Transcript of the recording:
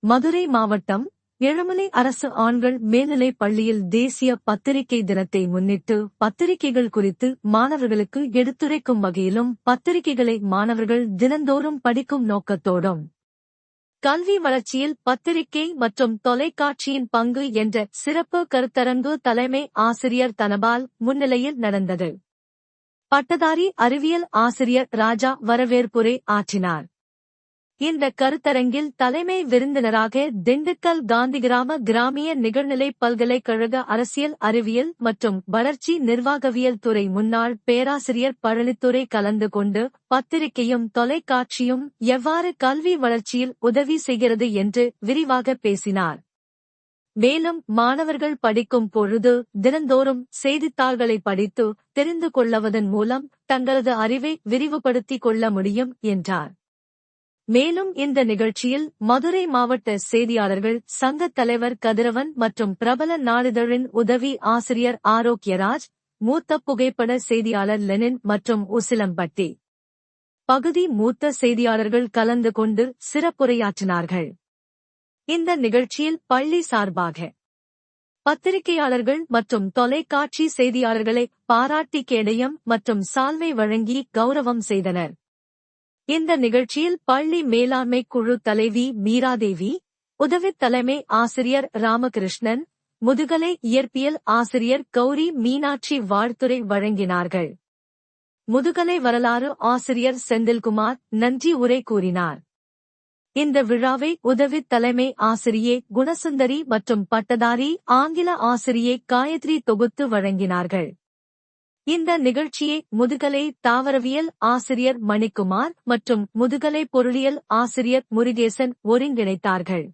மதுரை மாவட்டம் ஏழுமலை அரசு ஆண்கள் மேல்நிலைப் பள்ளியில் தேசிய பத்திரிகை தினத்தை முன்னிட்டு பத்திரிகைகள் குறித்து மாணவர்களுக்கு எடுத்துரைக்கும் வகையிலும் பத்திரிகைகளை மாணவர்கள் தினந்தோறும் படிக்கும் நோக்கத்தோடும் கல்வி வளர்ச்சியில் பத்திரிகை மற்றும் தொலைக்காட்சியின் பங்கு என்ற சிறப்பு கருத்தரங்கு தலைமை ஆசிரியர் தனபால் முன்னிலையில் நடந்தது. பட்டதாரி அறிவியல் ஆசிரியர் ராஜா வரவேற்புரை ஆற்றினார். இந்த கருத்தரங்கில் தலைமை விருந்தினராக திண்டுக்கல் காந்திகிராம கிராமிய நிகழ்நிலை பல்கலைக்கழக அரசியல் அறிவியல் மற்றும் வளர்ச்சி நிர்வாகவியல் துறை முன்னாள் பேராசிரியர் பழனித்துரை கலந்து கொண்டு பத்திரிகையும் தொலைக்காட்சியும் எவ்வாறு கல்வி வளர்ச்சியில் உதவி செய்கிறது என்று விரிவாக பேசினார். மேலும் மாணவர்கள் படிக்கும் பொழுது தினந்தோறும் செய்தித்தாள்களை படித்து தெரிந்து கொள்வதன் மூலம் தங்களது அறிவை விரிவுபடுத்திக் கொள்ள முடியும் என்றார். மேலும் இந்த நிகழ்ச்சியில் மதுரை மாவட்ட செய்தியாளர்கள் சங்கத் தலைவர் கதிரவன் மற்றும் பிரபல நாளிதழின் உதவி ஆசிரியர் ஆரோக்கியராஜ், மூத்த புகைப்பட செய்தியாளர் லெனின் மற்றும் உசிலம்பட்டி பகுதி மூத்த செய்தியாளர்கள் கலந்து கொண்டு சிறப்புரையாற்றினார்கள். இந்த நிகழ்ச்சியில் பள்ளி சார்பாக பத்திரிகையாளர்கள் மற்றும் தொலைக்காட்சி செய்தியாளர்களை பாராட்டி கேடயம் மற்றும் சால்வை வழங்கி கௌரவம் செய்தனர். இந்த நிகழ்ச்சியில் பள்ளி மேலாண்மை குழு தலைவி மீராதேவி, உதவித் தலைமை ஆசிரியர் ராமகிருஷ்ணன், முதுகலை இயற்பியல் ஆசிரியர் கௌரி மீனாட்சி வாழ்த்துரை வழங்கினார்கள். முதுகலை வரலாறு ஆசிரியர் செந்தில்குமார் நன்றி உரை கூறினார். இந்த விழாவை உதவித் தலைமை ஆசிரியை குணசுந்தரி மற்றும் பட்டதாரி ஆங்கில ஆசிரியை காயத்ரி தொகுத்து வழங்கினார்கள். இந்த நிகழ்ச்சியை முதுகலை தாவரவியல் ஆசிரியர் மணிக்குமார் மற்றும் முதுகலை பொருளியல் ஆசிரியர் முருகேசன் ஒருங்கிணைத்தார்கள்.